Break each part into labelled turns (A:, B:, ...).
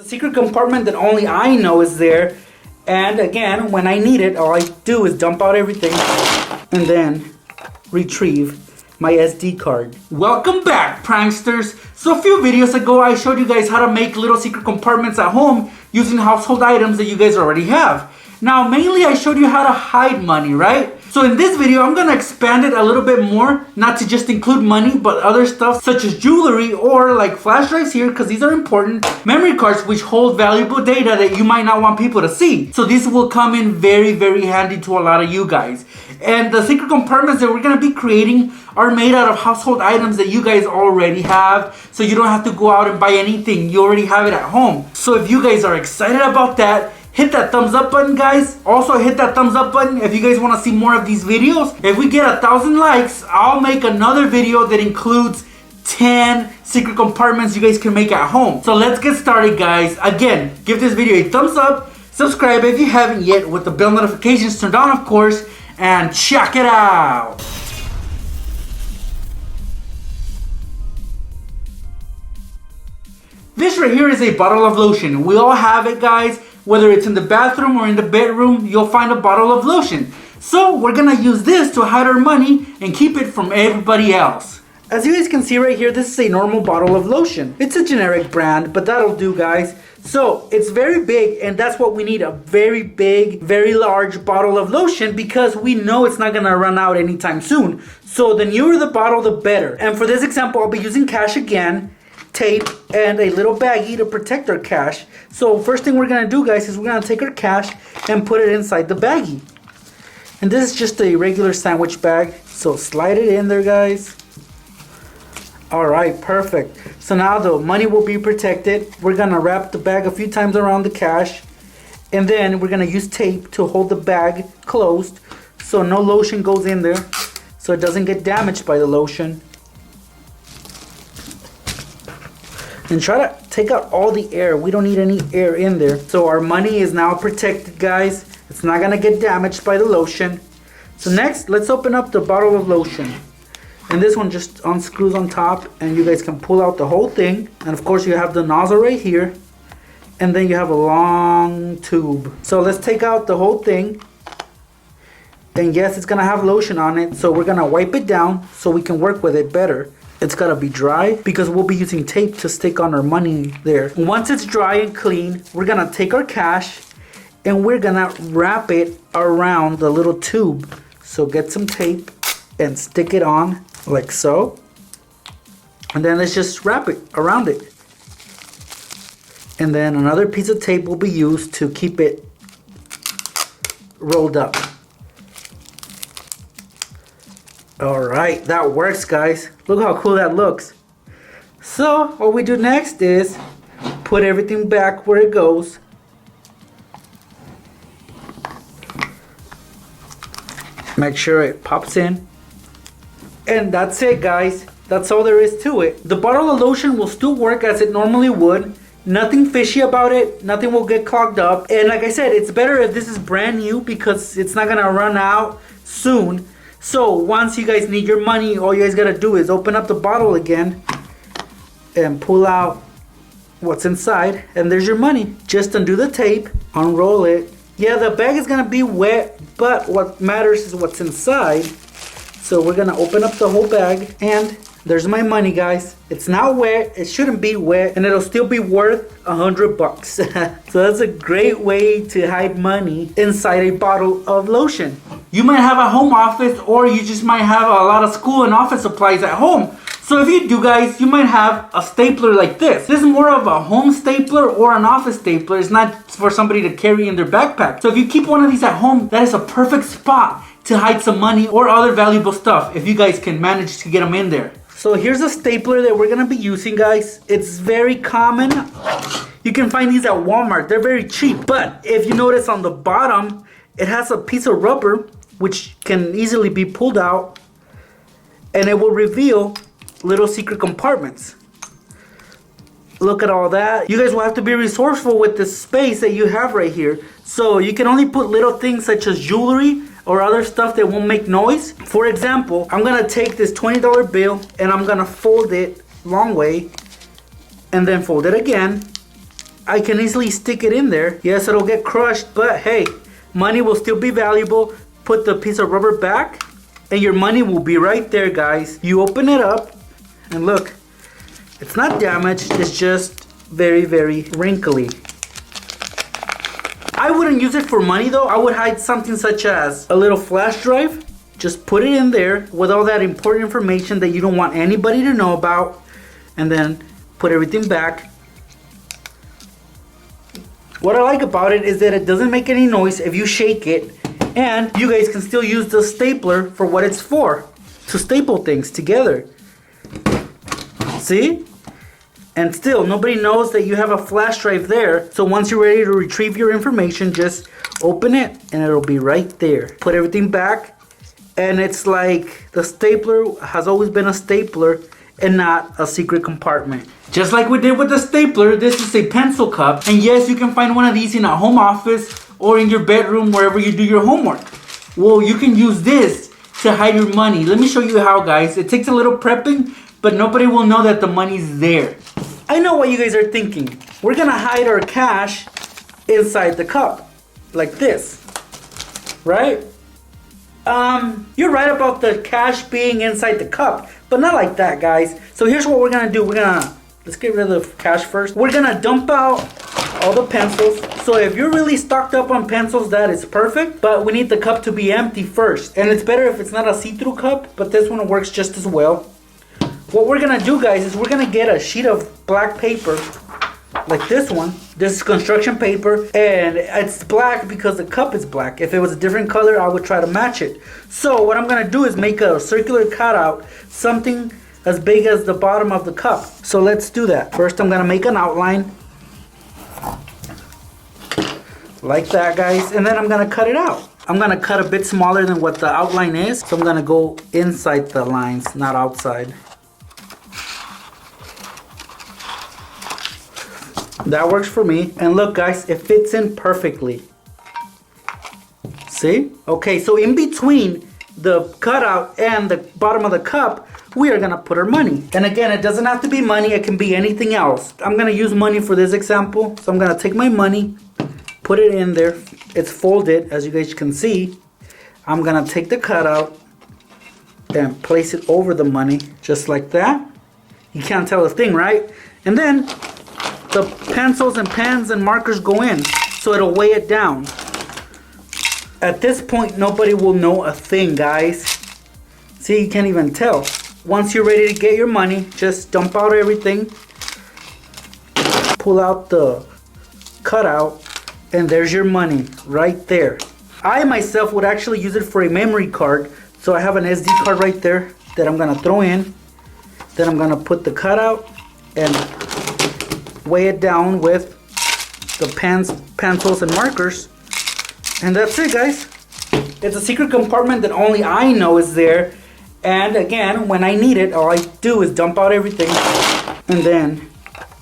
A: The secret compartment that only I know is there. And again, when I need it, all I do is dump out everything and then retrieve my SD card. Welcome back, pranksters. So a few videos ago, I showed you guys how to make little secret compartments at home using household items that you guys already have. Now, mainly I showed you how to hide money, right? So in this video, I'm gonna expand it a little bit more, not to just include money, but other stuff such as jewelry or like flash drives here, because these are important, memory cards which hold valuable data that you might not want people to see. So these will come in very, very handy to a lot of you guys. And the secret compartments that we're gonna be creating are made out of household items that you guys already have, so you don't have to go out and buy anything. You already have it at home. So if you guys are excited about that, hit that thumbs up button, guys. Also hit that thumbs up button if you guys want to see more of these videos. If we get 1,000 likes, I'll make another video that includes 10 secret compartments you guys can make at home. So let's get started, guys. Again, give this video a thumbs up, subscribe if you haven't yet with the bell notifications turned on, of course, and check it out. This right here is a bottle of lotion. We all have it, guys. Whether it's in the bathroom or in the bedroom, you'll find a bottle of lotion. So we're gonna use this to hide our money and keep it from everybody else. As you guys can see right here, this is a normal bottle of lotion. It's a generic brand, but that'll do, guys. So it's very big, and that's what we need, a very big, very large bottle of lotion, because we know it's not gonna run out anytime soon. So the newer the bottle, the better. And for this example, I'll be using cash again, tape, and a little baggie to protect our cash. So first thing we're gonna do, guys, is we're gonna take our cash and put it inside the baggie. And this is just a regular sandwich bag, so slide it in there, guys. All right, perfect. So now the money will be protected. We're gonna wrap the bag a few times around the cash, and then we're gonna use tape to hold the bag closed so no lotion goes in there, so it doesn't get damaged by the lotion. And try to take out all the air. We don't need any air in there. So our money is now protected, guys. It's not gonna get damaged by the lotion. So next, let's open up the bottle of lotion. And this one just unscrews on top, and you guys can pull out the whole thing. And of course you have the nozzle right here. And then you have a long tube. So let's take out the whole thing. And yes, it's gonna have lotion on it. So we're gonna wipe it down so we can work with it better. It's gotta be dry because we'll be using tape to stick on our money there. Once it's dry and clean, we're gonna take our cash and we're gonna wrap it around the little tube. So get some tape and stick it on like so. And then let's just wrap it around it. And then another piece of tape will be used to keep it rolled up. Alright, that works, guys. Look how cool that looks. So what we do next is put everything back where it goes. Make sure it pops in. And that's it, guys. That's all there is to it. The bottle of lotion will still work as it normally would. Nothing fishy about it. Nothing will get clogged up. And like I said, it's better if this is brand new because it's not gonna run out soon. So once you guys need your money, all you guys gotta do is open up the bottle again and pull out what's inside, and there's your money. Just undo the tape, unroll it. Yeah, the bag is gonna be wet, but what matters is what's inside. So we're gonna open up the whole bag, and there's my money, guys. It's not wet, it shouldn't be wet, and it'll still be worth $100. So that's a great way to hide money inside a bottle of lotion. You might have a home office, or you just might have a lot of school and office supplies at home. So if you do, guys, you might have a stapler like this. This is more of a home stapler or an office stapler. It's not for somebody to carry in their backpack. So if you keep one of these at home, that is a perfect spot to hide some money or other valuable stuff if you guys can manage to get them in there. So here's a stapler that we're gonna be using, guys. It's very common. You can find these at Walmart. They're very cheap. But if you notice on the bottom, it has a piece of rubber which can easily be pulled out, and it will reveal little secret compartments. Look at all that. You guys will have to be resourceful with the space that you have right here. So you can only put little things such as jewelry or other stuff that won't make noise. For example, I'm gonna take this $20 bill and I'm gonna fold it long way and then fold it again I can easily stick it in there. Yes, it'll get crushed, but hey, money will still be valuable. Put the piece of rubber back and your money will be right there, guys. You open it up and look, it's not damaged, it's just very, very wrinkly. I wouldn't use it for money though. I would hide something such as a little flash drive. Just put it in there with all that important information that you don't want anybody to know about, and then put everything back. What I like about it is that it doesn't make any noise if you shake it, and you guys can still use the stapler for what it's for, to staple things together. See? And still, nobody knows that you have a flash drive there. So once you're ready to retrieve your information, just open it and it'll be right there. Put everything back, and it's like the stapler has always been a stapler and not a secret compartment. Just like we did with the stapler, this is a pencil cup. And yes, you can find one of these in a home office or in your bedroom, wherever you do your homework. Well, you can use this to hide your money. Let me show you how, guys. It takes a little prepping, but nobody will know that the money's there. I know what you guys are thinking. We're gonna hide our cash inside the cup, like this, right? You're right about the cash being inside the cup, but not like that, guys. So here's what we're gonna do. Let's get rid of the cash first. We're gonna dump out all the pencils. So if you're really stocked up on pencils, that is perfect, but we need the cup to be empty first. And it's better if it's not a see-through cup, but this one works just as well. What we're gonna do, guys, is we're gonna get a sheet of black paper, like this one. This is construction paper, and it's black because the cup is black. If it was a different color, I would try to match it. So what I'm gonna do is make a circular cutout, something as big as the bottom of the cup. So let's do that. First, I'm gonna make an outline, like that, guys, and then I'm gonna cut it out. I'm gonna cut a bit smaller than what the outline is, so I'm gonna go inside the lines, not outside. That works for me. And look, guys, it fits in perfectly. See? Okay, so in between the cutout and the bottom of the cup, we are gonna put our money. And again, it doesn't have to be money, it can be anything else. I'm gonna use money for this example. So I'm gonna take my money, put it in there. It's folded, as you guys can see. I'm gonna take the cutout and place it over the money, just like that. You can't tell a thing, right? And then the pencils and pens and markers go in, so it'll weigh it down. At this point, nobody will know a thing, guys. See, you can't even tell. Once you're ready to get your money, just dump out everything, pull out the cutout, and there's your money right there. I myself would actually use it for a memory card, so I have an SD card right there that I'm gonna throw in. Then I'm gonna put the cutout and weigh it down with the pens, pencils, and markers. And that's it, guys. It's a secret compartment that only I know is there. And again, when I need it, all I do is dump out everything and then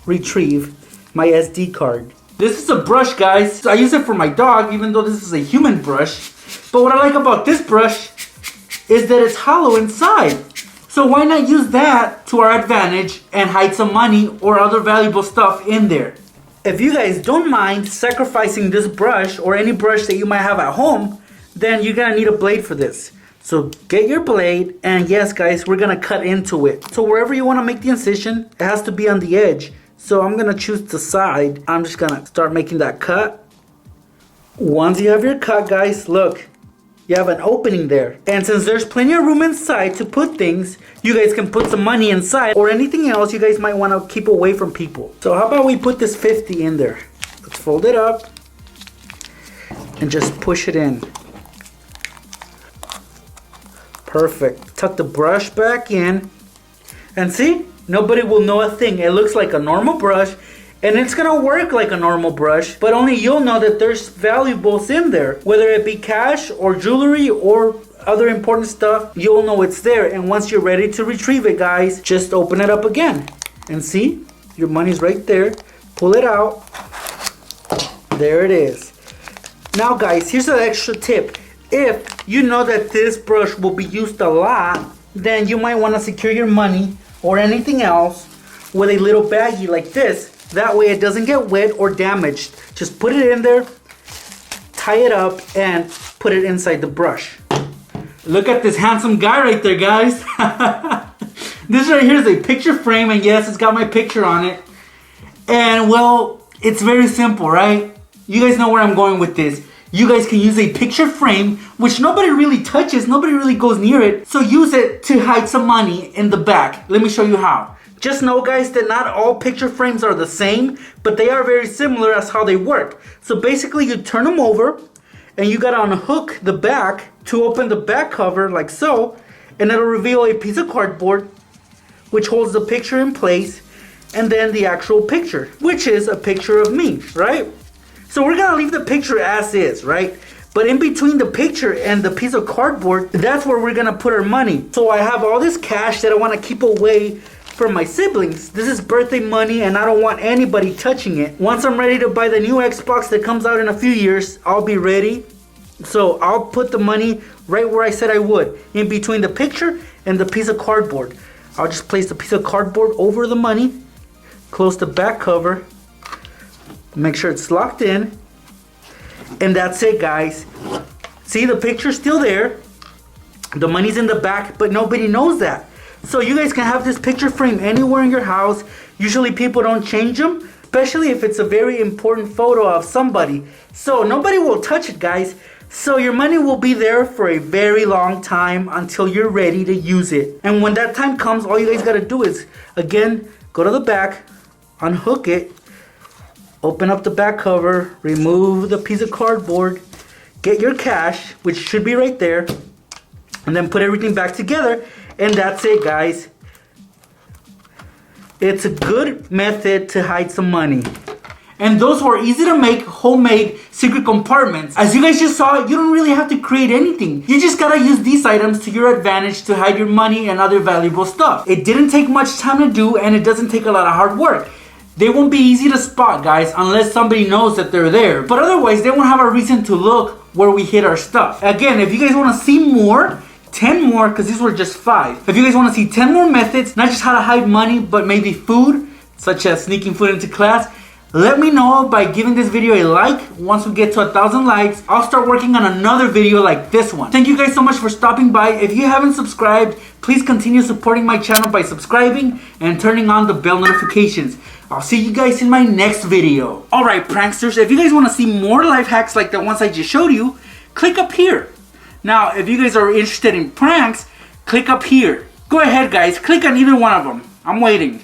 A: retrieve my SD card. This is a brush, guys. I use it for my dog, even though this is a human brush. But what I like about this brush is that it's hollow inside. So why not use that to our advantage and hide some money or other valuable stuff in there? If you guys don't mind sacrificing this brush or any brush that you might have at home, then you're gonna need a blade for this. So get your blade, and yes, guys, we're gonna cut into it. So wherever you wanna make the incision, it has to be on the edge. So I'm gonna choose the side. I'm just gonna start making that cut. Once you have your cut, guys, look. You have an opening there. And since there's plenty of room inside to put things, you guys can put some money inside or anything else you guys might want to keep away from people. So how about we put this 50 in there? Let's fold it up and just push it in. Perfect. Tuck the brush back in. And see? Nobody will know a thing. It looks like a normal brush. And it's gonna work like a normal brush, but only you'll know that there's valuables in there. Whether it be cash or jewelry or other important stuff, you'll know it's there. And once you're ready to retrieve it, guys, just open it up again. And see, your money's right there. Pull it out. There it is. Now, guys, here's an extra tip. If you know that this brush will be used a lot, then you might wanna secure your money or anything else with a little baggie like this. That way it doesn't get wet or damaged. Just put it in there, tie it up, and put it inside the brush. Look at this handsome guy right there, guys. This right here is a picture frame, and yes, it's got my picture on it. And well, it's very simple, right? You guys know where I'm going with this. You guys can use a picture frame, which nobody really touches, nobody really goes near it. So use it to hide some money in the back. Let me show you how. Just know, guys, that not all picture frames are the same, but they are very similar as how they work. So basically you turn them over, and you gotta unhook the back to open the back cover like so, and it'll reveal a piece of cardboard which holds the picture in place, and then the actual picture, which is a picture of me, right? So we're gonna leave the picture as is, right? But in between the picture and the piece of cardboard, that's where we're gonna put our money. So I have all this cash that I wanna keep away from my siblings. This is birthday money and I don't want anybody touching it. Once I'm ready to buy the new Xbox that comes out in a few years, I'll be ready. So I'll put the money right where I said I would, in between the picture and the piece of cardboard. I'll just place the piece of cardboard over the money, close the back cover, make sure it's locked in, and that's it, guys. See, the picture's still there, the money's in the back, but nobody knows that. So you guys can have this picture frame anywhere in your house. Usually people don't change them, especially if it's a very important photo of somebody. So nobody will touch it, guys. So your money will be there for a very long time until you're ready to use it. And when that time comes, all you guys gotta do is, again, go to the back, unhook it, open up the back cover, remove the piece of cardboard, get your cash, which should be right there, and then put everything back together, and that's it, guys. It's a good method to hide some money. And those were easy to make homemade secret compartments. As you guys just saw, you don't really have to create anything. You just gotta use these items to your advantage to hide your money and other valuable stuff. It didn't take much time to do, and it doesn't take a lot of hard work. They won't be easy to spot, guys, unless somebody knows that they're there. But otherwise, they won't have a reason to look where we hid our stuff. Again, if you guys wanna see more, 10 more, because these were just 5. If you guys wanna see 10 more methods, not just how to hide money, but maybe food, such as sneaking food into class, let me know by giving this video a like. Once we get to 1,000 likes, I'll start working on another video like this one. Thank you guys so much for stopping by. If you haven't subscribed, please continue supporting my channel by subscribing and turning on the bell notifications. I'll see you guys in my next video. Alright, pranksters, if you guys want to see more life hacks like the ones I just showed you, click up here. Now, if you guys are interested in pranks, click up here. Go ahead, guys, click on either one of them. I'm waiting.